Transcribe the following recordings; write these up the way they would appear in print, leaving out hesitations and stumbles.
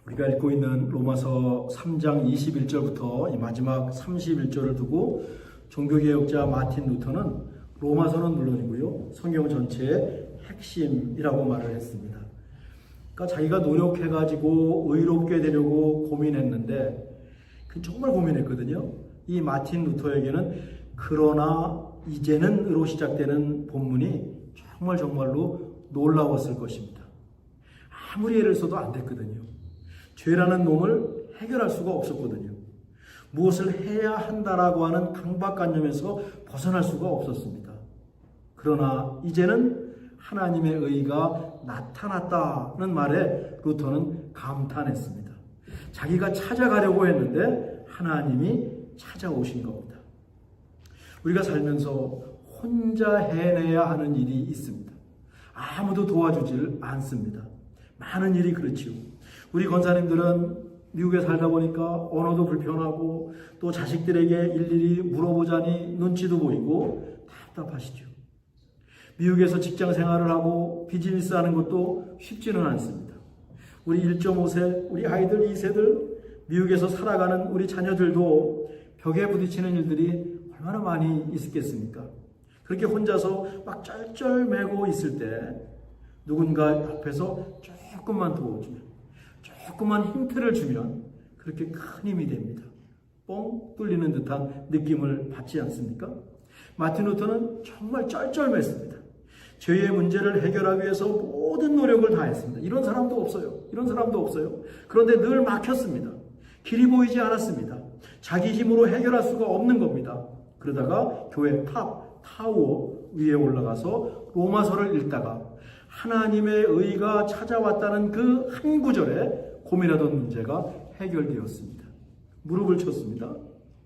우리가 읽고 있는 로마서 3장 21절부터 이 마지막 31절을 두고 종교개혁자 마틴 루터는 로마서는 물론이고요, 성경 전체의 핵심이라고 말을 했습니다. 그러니까 자기가 노력해가지고 의롭게 되려고 고민했는데, 정말 고민했거든요. 이 마틴 루터에게는 그러나 이제는으로 시작되는 본문이 정말로 놀라웠을 것입니다. 아무리 애를 써도 안 됐거든요. 죄라는 놈을 해결할 수가 없었거든요. 무엇을 해야 한다라고 하는 강박관념에서 벗어날 수가 없었습니다. 그러나 이제는 하나님의 의가 나타났다는 말에 루터는 감탄했습니다. 자기가 찾아가려고 했는데 하나님이 찾아오신 겁니다. 우리가 살면서 혼자 해내야 하는 일이 있습니다. 아무도 도와주질 않습니다. 많은 일이 그렇지요. 우리 권사님들은 미국에 살다 보니까 언어도 불편하고 또 자식들에게 일일이 물어보자니 눈치도 보이고 답답하시죠. 미국에서 직장 생활을 하고 비즈니스 하는 것도 쉽지는 않습니다. 우리 1.5세, 우리 아이들 2세들, 미국에서 살아가는 우리 자녀들도 벽에 부딪히는 일들이 얼마나 많이 있었겠습니까? 그렇게 혼자서 막 쩔쩔매고 있을 때 누군가 옆에서 조금만 도와주면, 조금만 힌트를 주면 그렇게 큰 힘이 됩니다. 뻥 뚫리는 듯한 느낌을 받지 않습니까? 마틴 루터는 정말 쩔쩔맸습니다. 죄의 문제를 해결하기 위해서 모든 노력을 다했습니다. 이런 사람도 없어요. 그런데 늘 막혔습니다. 길이 보이지 않았습니다. 자기 힘으로 해결할 수가 없는 겁니다. 그러다가 교회 타워 위에 올라가서 로마서를 읽다가 하나님의 의가 찾아왔다는 그 한 구절에 고민하던 문제가 해결되었습니다. 무릎을 쳤습니다.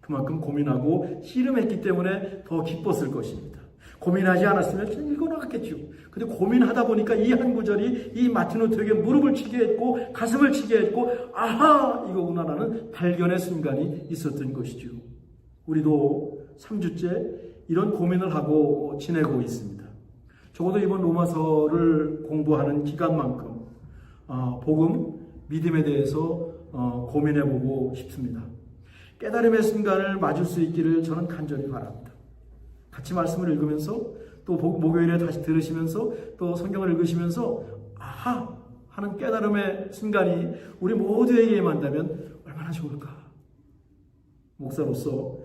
그만큼 고민하고 씨름했기 때문에 더 기뻤을 것입니다. 고민하지 않았으면 읽어나갔겠죠. 근데 고민하다 보니까 이 한 구절이 이 마틴 루터에게 무릎을 치게 했고 가슴을 치게 했고, 아하, 이거구나라는 발견의 순간이 있었던 것이죠. 우리도 3주째 이런 고민을 하고 지내고 있습니다. 적어도 이번 로마서를 공부하는 기간만큼 복음, 믿음에 대해서 고민해보고 싶습니다. 깨달음의 순간을 맞을 수 있기를 저는 간절히 바랍니다. 같이 말씀을 읽으면서 또 목요일에 다시 들으시면서 또 성경을 읽으시면서 아하 하는 깨달음의 순간이 우리 모두에게 임한다면 얼마나 좋을까. 목사로서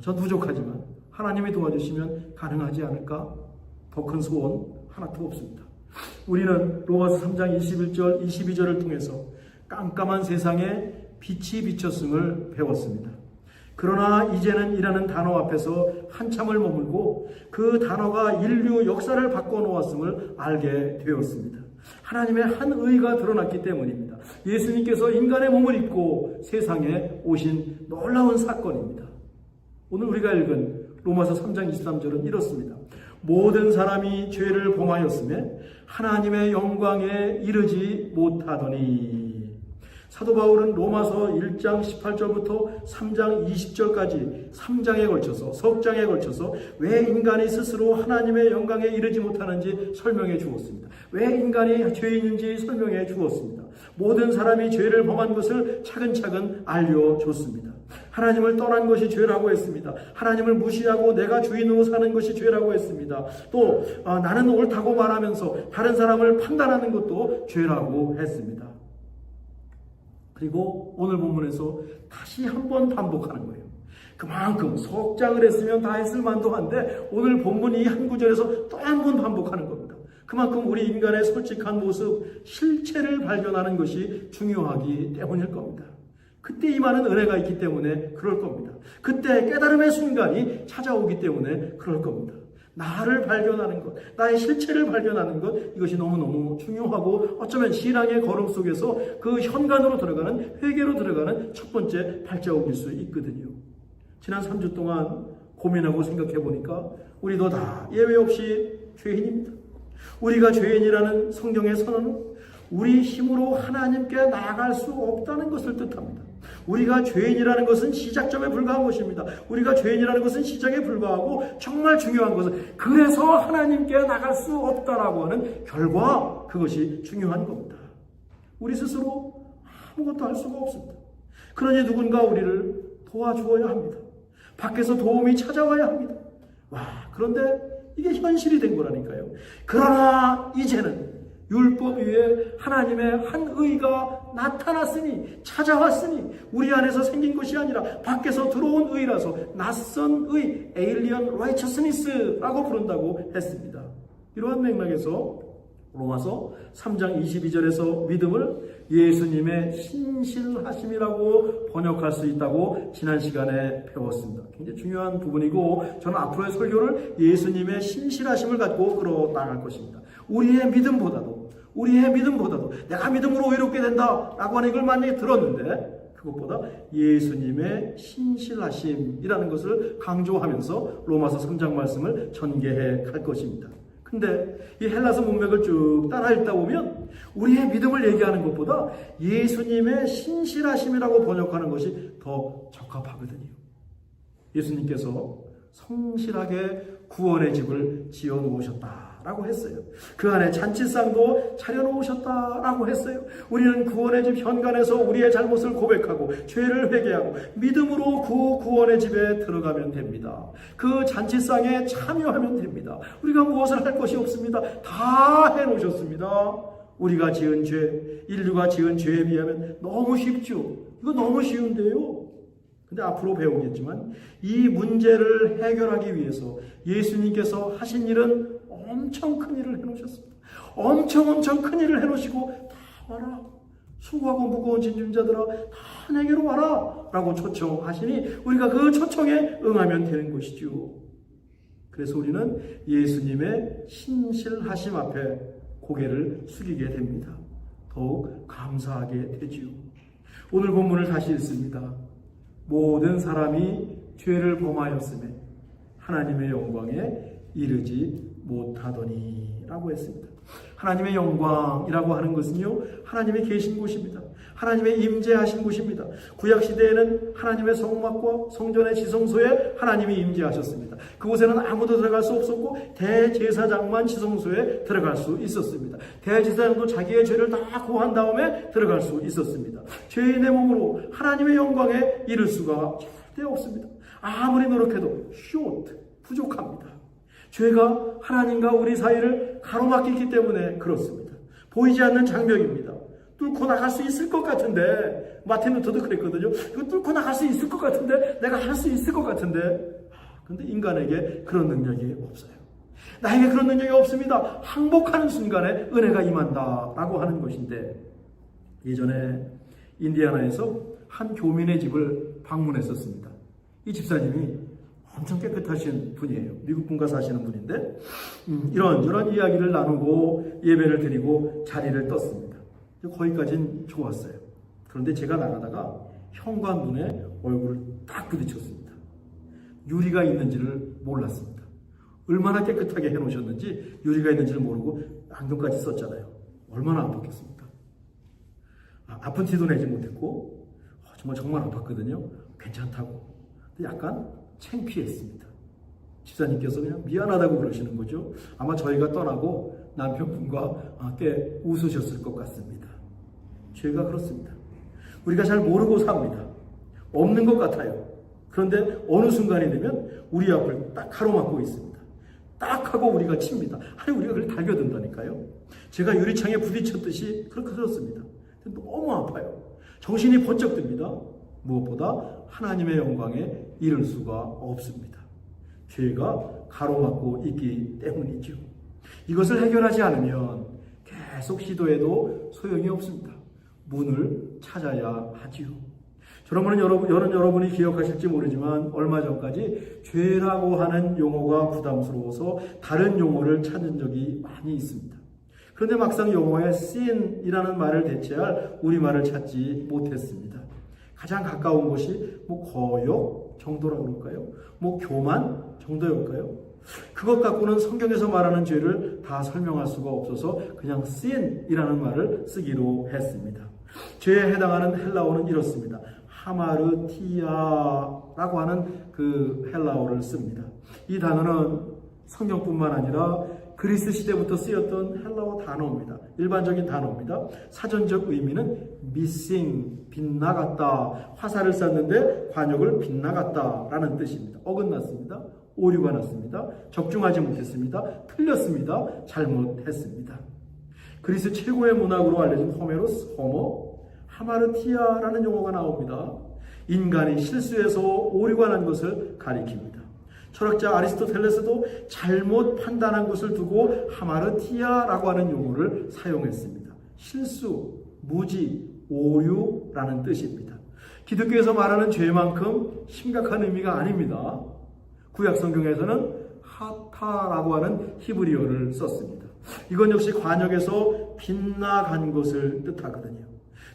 전 부족하지만 하나님이 도와주시면 가능하지 않을까. 더 큰 소원 하나도 없습니다. 우리는 로마서 3장 21절 22절을 통해서 깜깜한 세상에 빛이 비쳤음을 배웠습니다. 그러나 이제는 이라는 단어 앞에서 한참을 머물고 그 단어가 인류 역사를 바꿔놓았음을 알게 되었습니다. 하나님의 한 의가 드러났기 때문입니다. 예수님께서 인간의 몸을 입고 세상에 오신 놀라운 사건입니다. 오늘 우리가 읽은 로마서 3장 23절은 이렇습니다. 모든 사람이 죄를 범하였음에 하나님의 영광에 이르지 못하더니. 사도 바울은 로마서 1장 18절부터 3장 20절까지 3장에 걸쳐서, 석장에 걸쳐서 왜 인간이 스스로 하나님의 영광에 이르지 못하는지 설명해 주었습니다. 왜 인간이 죄인인지 설명해 주었습니다. 모든 사람이 죄를 범한 것을 차근차근 알려줬습니다. 하나님을 떠난 것이 죄라고 했습니다. 하나님을 무시하고 내가 주인으로 사는 것이 죄라고 했습니다. 또 나는 옳다고 말하면서 다른 사람을 판단하는 것도 죄라고 했습니다. 그리고 오늘 본문에서 다시 한번 반복하는 거예요. 그만큼 석장을 했으면 다 했을 만도 한데 오늘 본문 이 한 구절에서 또 한 번 반복하는 겁니다. 그만큼 우리 인간의 솔직한 모습, 실체를 발견하는 것이 중요하기 때문일 겁니다. 그때 임하는 은혜가 있기 때문에 그럴 겁니다. 그때 깨달음의 순간이 찾아오기 때문에 그럴 겁니다. 나를 발견하는 것, 나의 실체를 발견하는 것, 이것이 너무너무 중요하고 어쩌면 신앙의 걸음 속에서 그 현관으로 들어가는, 회개로 들어가는 첫 번째 발자국일 수 있거든요. 지난 3주 동안 고민하고 생각해 보니까 우리도 다 예외 없이 죄인입니다. 우리가 죄인이라는 성경의 선언은 우리 힘으로 하나님께 나아갈 수 없다는 것을 뜻합니다. 우리가 죄인이라는 것은 시작점에 불과한 것입니다. 우리가 죄인이라는 것은 시작에 불과하고 정말 중요한 것은 그래서 하나님께 나갈 수 없다라고 하는 결과, 그것이 중요한 겁니다. 우리 스스로 아무것도 할 수가 없습니다. 그러니 누군가 우리를 도와주어야 합니다. 밖에서 도움이 찾아와야 합니다. 그런데 이게 현실이 된 거라니까요. 그러나 이제는 율법 위에 하나님의 한 의가 나타났으니, 찾아왔으니, 우리 안에서 생긴 것이 아니라 밖에서 들어온 의라서 낯선 의, alien righteousness라고 부른다고 했습니다. 이러한 맥락에서 로마서 3장 22절에서 믿음을 예수님의 신실하심이라고 번역할 수 있다고 지난 시간에 배웠습니다. 굉장히 중요한 부분이고, 저는 앞으로의 설교를 예수님의 신실하심을 갖고 끌어나갈 것입니다. 우리의 믿음보다도 내가 믿음으로 의롭게 된다라고 하는 이걸 만약에 들었는데, 그것보다 예수님의 신실하심이라는 것을 강조하면서 로마서 3장 말씀을 전개해 갈 것입니다. 근데 이 헬라서 문맥을 쭉 따라 읽다 보면 우리의 믿음을 얘기하는 것보다 예수님의 신실하심이라고 번역하는 것이 더 적합하거든요. 예수님께서 성실하게 구원의 집을 지어 놓으셨다라고 했어요. 그 안에 잔치상도 차려 놓으셨다라고 했어요. 우리는 구원의 집 현관에서 우리의 잘못을 고백하고 죄를 회개하고 믿음으로 그 구원의 집에 들어가면 됩니다. 그 잔치상에 참여하면 됩니다. 우리가 무엇을 할 것이 없습니다. 다 해놓으셨습니다. 우리가 지은 죄, 인류가 지은 죄에 비하면 너무 쉽죠. 이거 너무 쉬운데요. 근데 앞으로 배우겠지만 이 문제를 해결하기 위해서 예수님께서 하신 일은 엄청 큰 일을 해놓으셨습니다. 엄청 큰 일을 해놓으시고, 다 와라, 수고하고 무거운 짐진 자들아, 다 내게로 와라 라고 초청하시니 우리가 그 초청에 응하면 되는 것이죠. 그래서 우리는 예수님의 신실하심 앞에 고개를 숙이게 됩니다. 더욱 감사하게 되지요. 오늘 본문을 다시 읽습니다. 모든 사람이 죄를 범하였음에 하나님의 영광에 이르지 못하더니 라고 했습니다. 하나님의 영광이라고 하는 것은요, 하나님이 계신 곳입니다. 하나님의 임재하신 곳입니다. 구약시대에는 하나님의 성막과 성전의 지성소에 하나님이 임재하셨습니다. 그곳에는 아무도 들어갈 수 없었고 대제사장만 지성소에 들어갈 수 있었습니다. 대제사장도 자기의 죄를 다 고한 다음에 들어갈 수 있었습니다. 죄인의 몸으로 하나님의 영광에 이를 수가 절대 없습니다. 아무리 노력해도 부족합니다. 죄가 하나님과 우리 사이를 가로막히기 때문에 그렇습니다. 보이지 않는 장벽입니다. 뚫고 나갈 수 있을 것 같은데, 마틴 루터도 그랬거든요. 이거 뚫고 나갈 수 있을 것 같은데, 내가 할 수 있을 것 같은데, 근데 인간에게 그런 능력이 없어요. 나에게 그런 능력이 없습니다. 항복하는 순간에 은혜가 임한다라고 하는 것인데, 예전에 인디애나에서 한 교민의 집을 방문했었습니다. 이 집사님이 엄청 깨끗하신 분이에요. 미국 분과 사시는 분인데, 이런저런 이야기를 나누고 예배를 드리고 자리를 떴습니다. 거기까지는 좋았어요. 그런데 제가 나가다가 현관문에 얼굴을 딱 부딪혔습니다. 유리가 있는지를 몰랐습니다. 얼마나 깨끗하게 해놓으셨는지 유리가 있는지를 모르고 안경까지 썼잖아요. 얼마나 아팠겠습니까? 아픈 티도 내지 못했고, 정말 아팠거든요. 괜찮다고. 근데 약간 창피했습니다. 집사님께서 그냥 미안하다고 그러시는 거죠. 아마 저희가 떠나고 남편분과 꽤 웃으셨을 것 같습니다. 죄가 그렇습니다. 우리가 잘 모르고 삽니다. 없는 것 같아요. 그런데 어느 순간이 되면 우리 앞을 딱 가로막고 있습니다. 딱 하고 우리가 칩니다. 우리가 그걸 달겨든다니까요. 제가 유리창에 부딪혔듯이 그렇게 들었습니다. 너무 아파요. 정신이 번쩍 듭니다. 무엇보다 하나님의 영광에 이를 수가 없습니다. 죄가 가로막고 있기 때문이죠. 이것을 해결하지 않으면 계속 시도해도 소용이 없습니다. 문을 찾아야 하지요. 저러면 여러분이 기억하실지 모르지만 얼마 전까지 죄라고 하는 용어가 부담스러워서 다른 용어를 찾은 적이 많이 있습니다. 그런데 막상 용어의 sin이라는 말을 대체할 우리말을 찾지 못했습니다. 가장 가까운 것이 거역 정도라고 그럴까요? 교만 정도일까요? 그것 갖고는 성경에서 말하는 죄를 다 설명할 수가 없어서 그냥 sin이라는 말을 쓰기로 했습니다. 죄에 해당하는 헬라어는 이렇습니다. 하마르티아라고 하는 그 헬라어를 씁니다. 이 단어는 성경뿐만 아니라 그리스 시대부터 쓰였던 헬라어 단어입니다. 일반적인 단어입니다. 사전적 의미는 missing, 빗나갔다. 화살을 쐈는데 관역을 빗나갔다라는 뜻입니다. 어긋났습니다. 오류가 났습니다. 적중하지 못했습니다. 틀렸습니다. 잘못했습니다. 그리스 최고의 문학으로 알려진 호메로, 하마르티아라는 용어가 나옵니다. 인간이 실수해서 오류가 난 것을 가리킵니다. 철학자 아리스토텔레스도 잘못 판단한 것을 두고 하마르티아라고 하는 용어를 사용했습니다. 실수, 무지, 오류라는 뜻입니다. 기독교에서 말하는 죄만큼 심각한 의미가 아닙니다. 구약 성경에서는 하타라고 하는 히브리어를 썼습니다. 이건 역시 관역에서 빗나간 것을 뜻하거든요.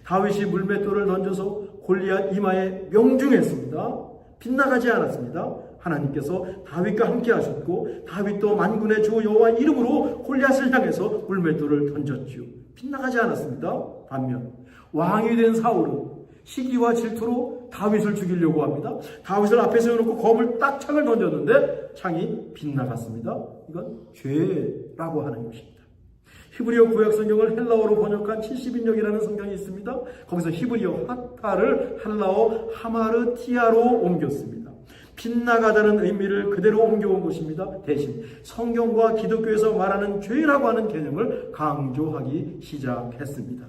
다윗이 물맷돌을 던져서 골리앗 이마에 명중했습니다. 빗나가지 않았습니다. 하나님께서 다윗과 함께 하셨고 다윗도 만군의 주 여호와 이름으로 골리앗을 향해서 물맷돌을 던졌지요. 빗나가지 않았습니다. 반면 왕이 된 사울은 시기와 질투로 다윗을 죽이려고 합니다. 다윗을 앞에 세워놓고 검을 딱 창을 던졌는데 창이 빗나갔습니다. 이건 죄라고 하는 것입니다. 히브리어 구약 성경을 헬라어로 번역한 70인역이라는 성경이 있습니다. 거기서 히브리어 하타를 헬라어 하마르티아로 옮겼습니다. 빗나가다는 의미를 그대로 옮겨온 것입니다. 대신 성경과 기독교에서 말하는 죄라고 하는 개념을 강조하기 시작했습니다.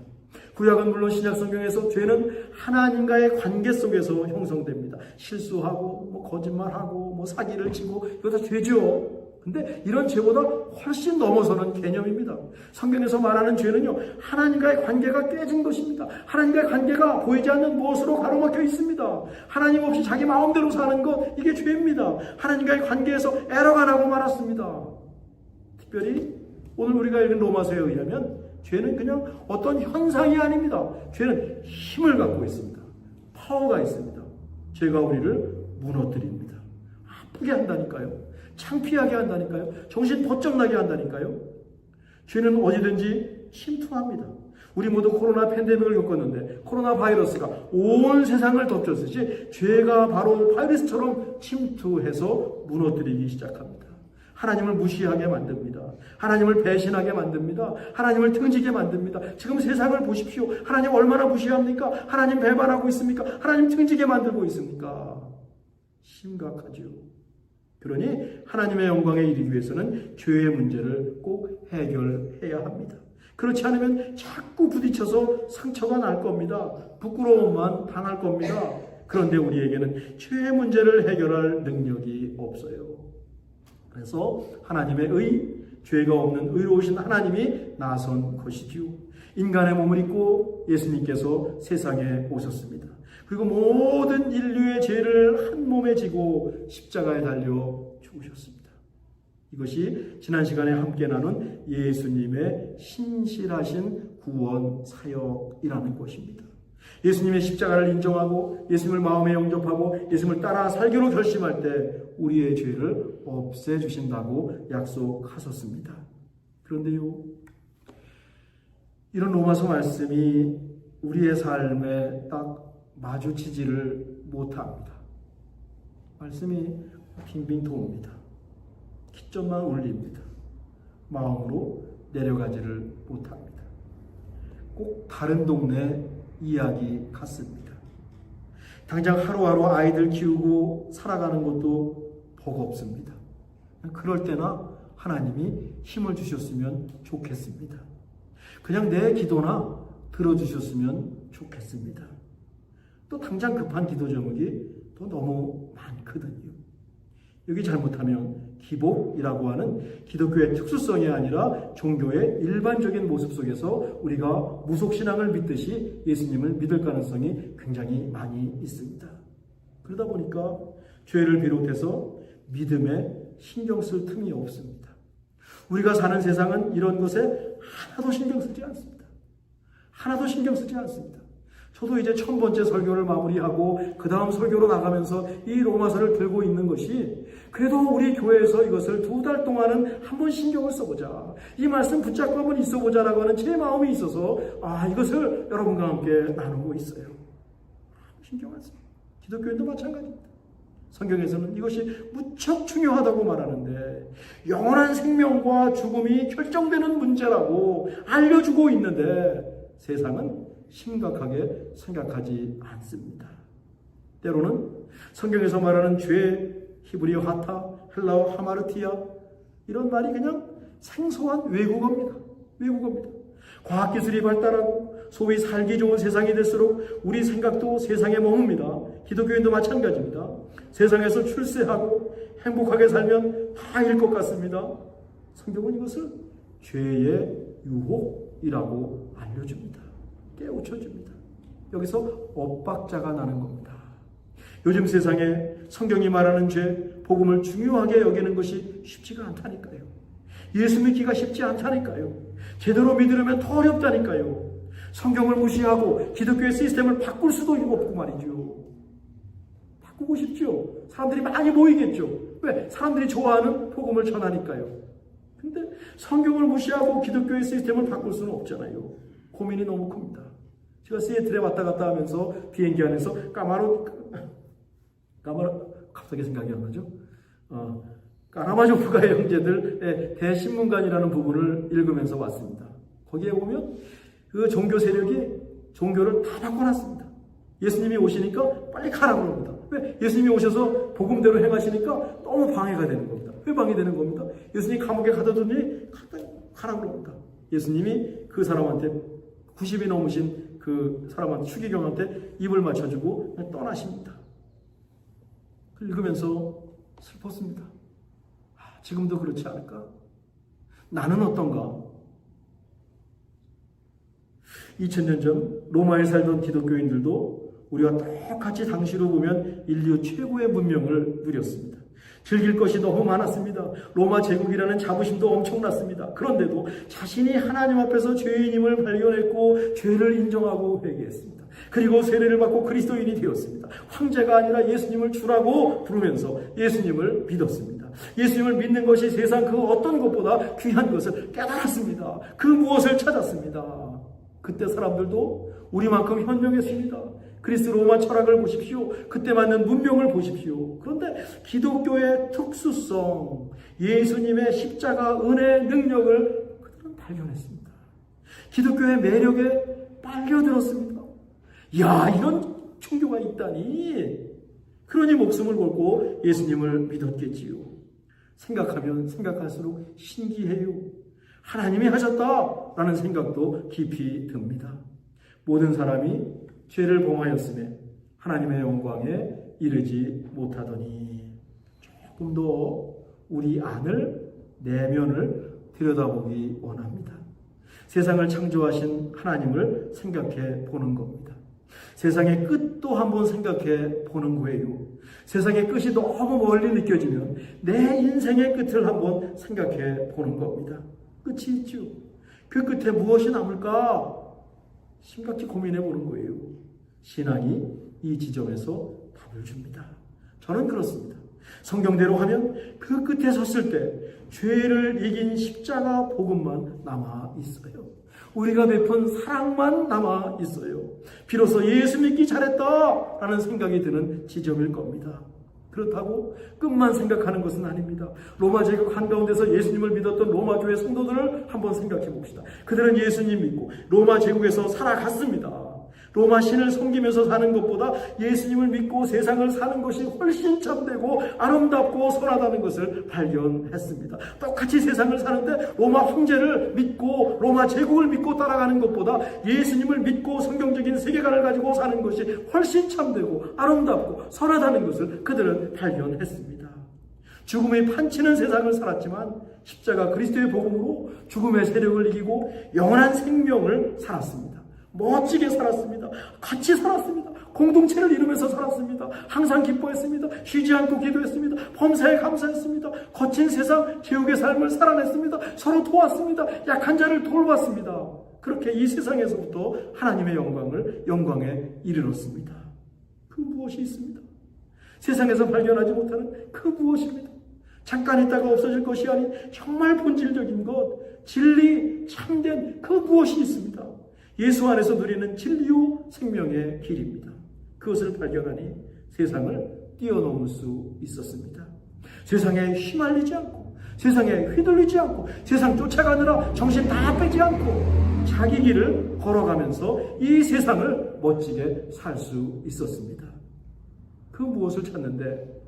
구약은 물론 신약 성경에서 죄는 하나님과의 관계 속에서 형성됩니다. 실수하고 거짓말하고 사기를 치고 이거 다 죄죠. 근데 이런 죄보다 훨씬 넘어서는 개념입니다. 성경에서 말하는 죄는요, 하나님과의 관계가 깨진 것입니다. 하나님과의 관계가 보이지 않는 무엇으로 가로막혀 있습니다. 하나님 없이 자기 마음대로 사는 것, 이게 죄입니다. 하나님과의 관계에서 에러가 나고 말았습니다. 특별히 오늘 우리가 읽은 로마서에 의하면 죄는 그냥 어떤 현상이 아닙니다. 죄는 힘을 갖고 있습니다. 파워가 있습니다. 죄가 우리를 무너뜨립니다. 아프게 한다니까요. 창피하게 한다니까요. 정신 번쩍 나게 한다니까요. 죄는 어디든지 침투합니다. 우리 모두 코로나 팬데믹을 겪었는데 코로나 바이러스가 온 세상을 덮쳤듯이 죄가 바로 바이러스처럼 침투해서 무너뜨리기 시작합니다. 하나님을 무시하게 만듭니다. 하나님을 배신하게 만듭니다. 하나님을 등지게 만듭니다. 지금 세상을 보십시오. 하나님 얼마나 무시합니까? 하나님 배반하고 있습니까? 하나님 등지게 만들고 있습니까? 심각하죠. 그러니 하나님의 영광에 이르기 위해서는 죄의 문제를 꼭 해결해야 합니다. 그렇지 않으면 자꾸 부딪혀서 상처가 날 겁니다. 부끄러움만 당할 겁니다. 그런데 우리에게는 죄의 문제를 해결할 능력이 없어요. 그래서 하나님의 죄가 없는 의로우신 하나님이 나선 것이지요. 인간의 몸을 입고 예수님께서 세상에 오셨습니다. 그리고 모든 인류의 죄를 한 몸에 지고 십자가에 달려 죽으셨습니다. 이것이 지난 시간에 함께 나눈 예수님의 신실하신 구원 사역이라는 것입니다. 예수님의 십자가를 인정하고 예수님을 마음에 영접하고 예수님을 따라 살기로 결심할 때 우리의 죄를 없애주신다고 약속하셨습니다. 그런데요, 이런 로마서 말씀이 우리의 삶에 딱 마주치지를 못합니다. 말씀이 빙빙 도옵니다. 기점만 올립니다. 마음으로 내려가지를 못합니다. 꼭 다른 동네 이야기 같습니다. 당장 하루하루 아이들 키우고 살아가는 것도 버겁습니다. 그럴 때나 하나님이 힘을 주셨으면 좋겠습니다. 그냥 내 기도나 들어주셨으면 좋겠습니다. 또 당장 급한 기도 제목이 또 너무 많거든요. 여기 잘못하면 기복이라고 하는 기독교의 특수성이 아니라 종교의 일반적인 모습 속에서 우리가 무속신앙을 믿듯이 예수님을 믿을 가능성이 굉장히 많이 있습니다. 그러다 보니까 죄를 비롯해서 믿음에 신경 쓸 틈이 없습니다. 우리가 사는 세상은 이런 것에 하나도 신경 쓰지 않습니다. 하나도 신경 쓰지 않습니다. 저도 이제 1000번째 설교를 마무리하고 그 다음 설교로 나가면서 이 로마서를 들고 있는 것이 그래도 우리 교회에서 이것을 2달 동안은 한번 신경을 써보자. 이 말씀 붙잡고 한번 있어보자라고 하는 제 마음이 있어서 이것을 여러분과 함께 나누고 있어요. 신경 안 씁니다. 기독교인도 마찬가지입니다. 성경에서는 이것이 무척 중요하다고 말하는데 영원한 생명과 죽음이 결정되는 문제라고 알려주고 있는데 세상은 심각하게 생각하지 않습니다. 때로는 성경에서 말하는 죄, 히브리어 하타, 헬라어 하마르티아, 이런 말이 그냥 생소한 외국어입니다. 외국어입니다. 과학기술이 발달하고 소위 살기 좋은 세상이 될수록 우리 생각도 세상에 머뭅니다. 기독교인도 마찬가지입니다. 세상에서 출세하고 행복하게 살면 다일 것 같습니다. 성경은 이것을 죄의 유혹이라고 알려줍니다. 깨우쳐줍니다. 여기서 엇박자가 나는 겁니다. 요즘 세상에 성경이 말하는 죄, 복음을 중요하게 여기는 것이 쉽지가 않다니까요. 예수 믿기가 쉽지 않다니까요. 제대로 믿으려면 더 어렵다니까요. 성경을 무시하고 기독교의 시스템을 바꿀 수도 없고 말이죠. 바꾸고 싶죠. 사람들이 많이 모이겠죠. 왜? 사람들이 좋아하는 복음을 전하니까요. 근데 성경을 무시하고 기독교의 시스템을 바꿀 수는 없잖아요. 고민이 너무 큽니다. 제가 시애틀에 왔다 갔다 하면서 비행기 안에서 까마로 갑자기 생각이 안 나죠. 까라마조프가의 형제들의 대신문관이라는 부분을 읽으면서 왔습니다. 거기에 보면 그 종교 세력이 종교를 다 바꿔놨습니다. 예수님이 오시니까 빨리 가라고 합니다. 왜? 예수님이 오셔서 복음대로 행하시니까 너무 방해가 되는 겁니다. 왜 방해되는 겁니다? 예수님이 감옥에 가둬두니 가라고 합니다. 예수님이 그 사람한테 90이 넘으신 그 사람한테 추기경한테 입을 맞춰주고 떠나십니다. 읽으면서 슬펐습니다. 지금도 그렇지 않을까? 나는 어떤가? 2000년 전 로마에 살던 기독교인들도 우리와 똑같이 당시로 보면 인류 최고의 문명을 누렸습니다. 즐길 것이 너무 많았습니다. 로마 제국이라는 자부심도 엄청났습니다. 그런데도 자신이 하나님 앞에서 죄인임을 발견했고 죄를 인정하고 회개했습니다. 그리고 세례를 받고 그리스도인이 되었습니다. 황제가 아니라 예수님을 주라고 부르면서 예수님을 믿었습니다. 예수님을 믿는 것이 세상 그 어떤 것보다 귀한 것을 깨달았습니다. 그 무엇을 찾았습니다. 그때 사람들도 우리만큼 현명했습니다. 그리스 로마 철학을 보십시오. 그때 맞는 문명을 보십시오. 그런데 기독교의 특수성, 예수님의 십자가 은혜의 능력을 그들은 발견했습니다. 기독교의 매력에 빨려들었습니다. 이야, 이런 종교가 있다니. 그러니 목숨을 걸고 예수님을 믿었겠지요. 생각하면 생각할수록 신기해요. 하나님이 하셨다라는 생각도 깊이 듭니다. 모든 사람이 죄를 범하였음에 하나님의 영광에 이르지 못하더니 조금 더 우리 안을, 내면을 들여다보기 원합니다. 세상을 창조하신 하나님을 생각해 보는 겁니다. 세상의 끝도 한번 생각해 보는 거예요. 세상의 끝이 너무 멀리 느껴지면 내 인생의 끝을 한번 생각해 보는 겁니다. 끝이 있죠. 그 끝에 무엇이 남을까? 심각히 고민해 보는 거예요. 신앙이 이 지점에서 답을 줍니다. 저는 그렇습니다. 성경대로 하면 그 끝에 섰을 때 죄를 이긴 십자가 복음만 남아 있어요. 우리가 베푼 사랑만 남아 있어요. 비로소 예수 믿기 잘했다라는 생각이 드는 지점일 겁니다. 그렇다고 끝만 생각하는 것은 아닙니다. 로마 제국 한가운데서 예수님을 믿었던 로마 교회 성도들을 한번 생각해 봅시다. 그들은 예수님 믿고 로마 제국에서 살아갔습니다. 로마 신을 섬기면서 사는 것보다 예수님을 믿고 세상을 사는 것이 훨씬 참되고 아름답고 선하다는 것을 발견했습니다. 똑같이 세상을 사는데 로마 황제를 믿고 로마 제국을 믿고 따라가는 것보다 예수님을 믿고 성경적인 세계관을 가지고 사는 것이 훨씬 참되고 아름답고 선하다는 것을 그들은 발견했습니다. 죽음의 판치는 세상을 살았지만 십자가 그리스도의 복음으로 죽음의 세력을 이기고 영원한 생명을 살았습니다. 멋지게 살았습니다. 같이 살았습니다. 공동체를 이루면서 살았습니다. 항상 기뻐했습니다. 쉬지 않고 기도했습니다. 범사에 감사했습니다. 거친 세상 제국의 삶을 살아냈습니다. 서로 도왔습니다. 약한 자를 돌봤습니다. 그렇게 이 세상에서부터 하나님의 영광에 이르렀습니다. 그 무엇이 있습니다. 세상에서 발견하지 못하는 그 무엇입니다. 잠깐 있다가 없어질 것이 아닌 정말 본질적인 것, 진리, 참된 그 무엇이 있습니다. 예수 안에서 누리는 진리요 생명의 길입니다. 그것을 발견하니 세상을 뛰어넘을 수 있었습니다. 세상에 휘말리지 않고, 세상에 휘둘리지 않고, 세상 쫓아가느라 정신 다 빼지 않고 자기 길을 걸어가면서 이 세상을 멋지게 살 수 있었습니다. 그 무엇을 찾는데?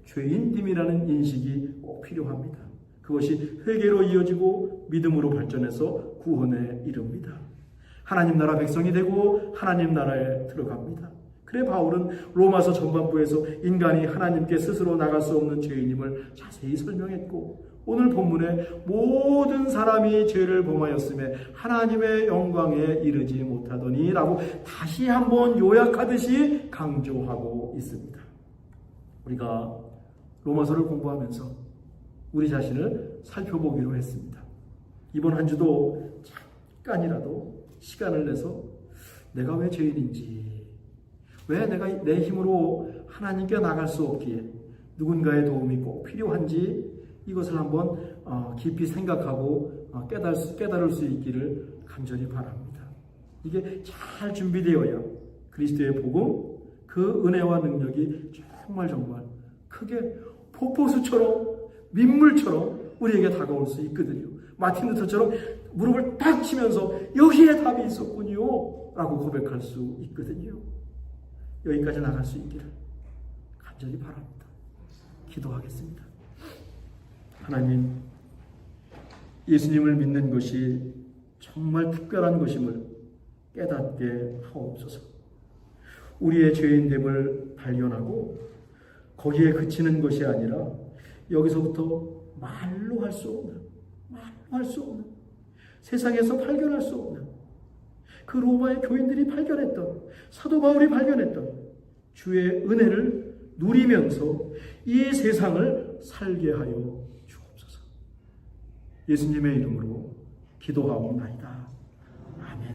죄인됨이라는 인식이 꼭 필요합니다. 그것이 회개로 이어지고 믿음으로 발전해서 구원에 이릅니다. 하나님 나라 백성이 되고 하나님 나라에 들어갑니다. 그래 바울은 로마서 전반부에서 인간이 하나님께 스스로 나갈 수 없는 죄인임을 자세히 설명했고, 오늘 본문에 모든 사람이 죄를 범하였음에 하나님의 영광에 이르지 못하더니 라고 다시 한번 요약하듯이 강조하고 있습니다. 우리가 로마서를 공부하면서 우리 자신을 살펴보기로 했습니다. 이번 한 주도 잠깐이라도 시간을 내서 내가 왜 죄인인지, 왜 내가 내 힘으로 하나님께 나갈 수 없기에 누군가의 도움이 꼭 필요한지 이것을 한번 깊이 생각하고 깨달을 수 있기를 간절히 바랍니다. 이게 잘 준비되어야 그리스도의 복음, 그 은혜와 능력이 정말 크게 폭포수처럼 민물처럼 우리에게 다가올 수 있거든요. 마틴 루터처럼 무릎을 딱 치면서 여기에 답이 있었군요 라고 고백할 수 있거든요. 여기까지 나갈 수 있기를 간절히 바랍니다. 기도하겠습니다. 하나님, 예수님을 믿는 것이 정말 특별한 것임을 깨닫게 하옵소서. 우리의 죄인됨을 발견하고 거기에 그치는 것이 아니라 여기서부터 말로 할 수 없는 세상에서 발견할 수 없는 그 로마의 교인들이 발견했던, 사도 바울이 발견했던 주의 은혜를 누리면서 이 세상을 살게 하여 주옵소서. 예수님의 이름으로 기도하옵나이다.